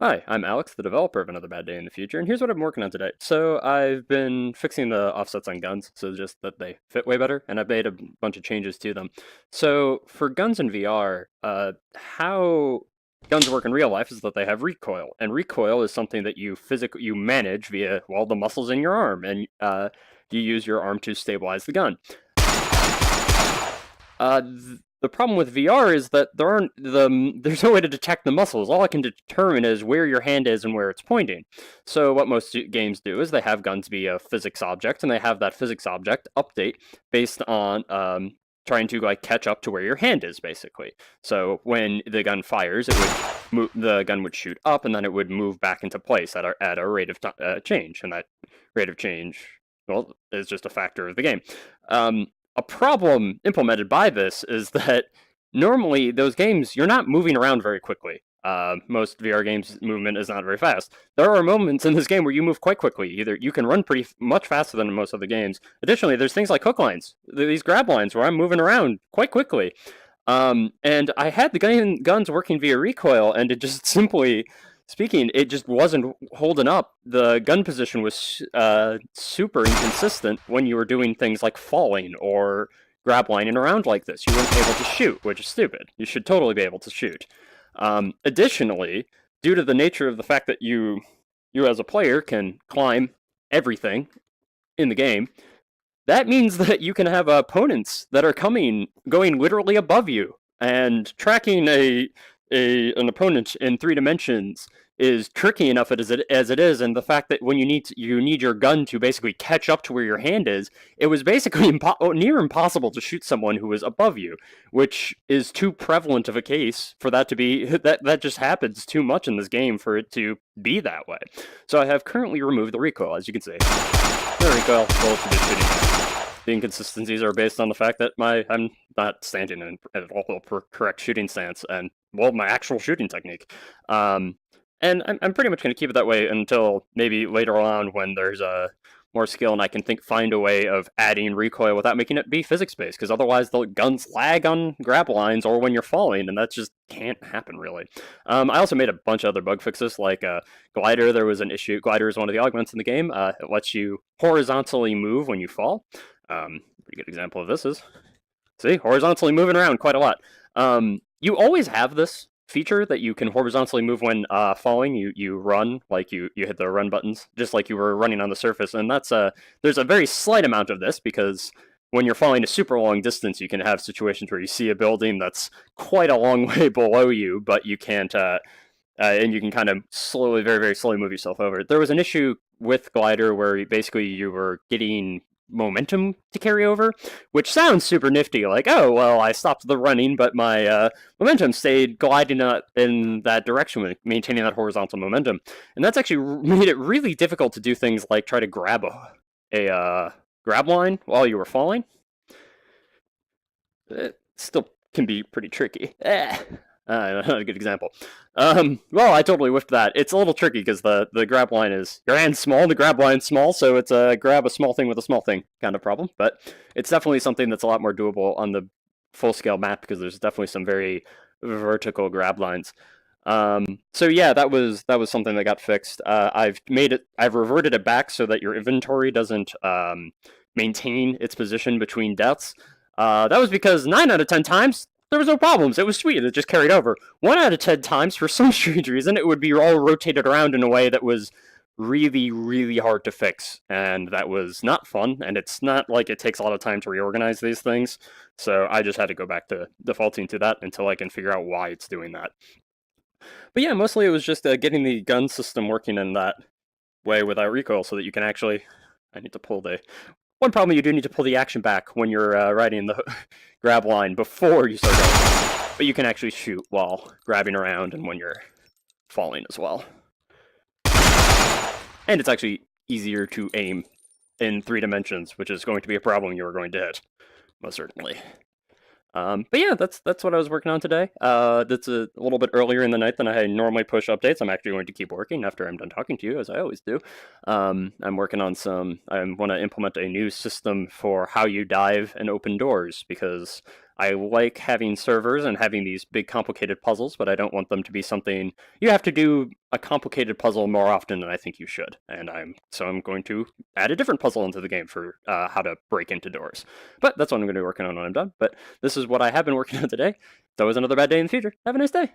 Hi, I'm Alex, the developer of Another Bad Day in the Future, and here's what I'm working on today. So I've been fixing the offsets on guns, so just that they fit way better, and I've made a bunch of changes to them. So for guns in VR, how guns work in real life is that they have recoil, and recoil is something that you manage via, well, the muscles in your arm, and you use your arm to stabilize the gun. The problem with VR is that there's no way to detect the muscles. All I can determine is where your hand is and where it's pointing. So what most games do is they have guns be a physics object, and they have that physics object update based on trying to like catch up to where your hand is, basically. So when the gun fires, the gun would shoot up, and then it would move back into place at a rate of change, and that rate of change, well, is just a factor of the game. A problem implemented by this is that normally those games, you're not moving around very quickly. Most VR games movement is not very fast. There are moments in this game where you move quite quickly. Either you can run pretty much faster than in most other games. Additionally, there's things like hook lines, these grab lines where I'm moving around quite quickly. And I had the guns working via recoil, and it just simply speaking, it just wasn't holding up. The gun position was super inconsistent when you were doing things like falling or grab lining around like this. You weren't able to shoot, which is stupid. You should totally be able to shoot. Additionally, due to the nature of the fact that you as a player can climb everything in the game, that means that you can have opponents that are going literally above you, and tracking an opponent in 3 dimensions is tricky enough as it is, and the fact that when you need your gun to basically catch up to where your hand is, it was basically near impossible to shoot someone who was above you, which is too prevalent of a case for that to be that just happens too much in this game for it to be that way. So I have currently removed the recoil, as you can see. The recoil, the inconsistencies are based on the fact that I'm not standing in at all correct shooting stance, and well, my actual shooting technique. And I'm pretty much going to keep it that way until maybe later on when there's more skill and I can find a way of adding recoil without making it be physics based, because otherwise the guns lag on grab lines or when you're falling, and that just can't happen really. I also made a bunch of other bug fixes, like glider. There was an issue. Glider is one of the augments in the game. It lets you horizontally move when you fall. Pretty good example of this is, see, horizontally moving around quite a lot. You always have this feature that you can horizontally move when falling. You run, like you hit the run buttons, just like you were running on the surface, and there's a very slight amount of this, because when you're falling a super long distance, you can have situations where you see a building that's quite a long way below you, but you can't, and you can kind of slowly, very, very slowly move yourself over. There was an issue with glider where basically you were getting momentum to carry over, which sounds super nifty, like, oh, well, I stopped the running, but my momentum stayed gliding in that direction, maintaining that horizontal momentum. And that's actually made it really difficult to do things like try to grab a grab line while you were falling. It still can be pretty tricky. Not a good example. Well, I totally whiffed that. It's a little tricky because the grab line is, your hand's small, the grab line's small, so it's a grab a small thing with a small thing kind of problem. But it's definitely something that's a lot more doable on the full scale map, because there's definitely some very vertical grab lines. So yeah, that was something that got fixed. I've reverted it back so that your inventory doesn't maintain its position between deaths. That was because 9 out of 10 times there was no problems. It was sweet. It just carried over. 1 out of 10 times, for some strange reason, it would be all rotated around in a way that was really, really hard to fix. And that was not fun. And it's not like it takes a lot of time to reorganize these things. So I just had to go back to defaulting to that until I can figure out why it's doing that. But yeah, mostly it was just getting the gun system working in that way without recoil, so that you can actually... I need to pull the... One problem, you do need to pull the action back when you're riding the grab line before you start going. But you can actually shoot while grabbing around and when you're falling as well. And it's actually easier to aim in 3 dimensions, which is going to be a problem you're going to hit, most certainly. But yeah, that's what I was working on today. That's a little bit earlier in the night than I normally push updates. I'm actually going to keep working after I'm done talking to you, as I always do. I'm working on I want to implement a new system for how you dive and open doors, because I like having servers and having these big complicated puzzles, but I don't want them to be something you have to do a complicated puzzle more often than I think you should. And I'm going to add a different puzzle into the game for how to break into doors. But that's what I'm going to be working on when I'm done. But this is what I have been working on today. It's always another bad day in the future. Have a nice day.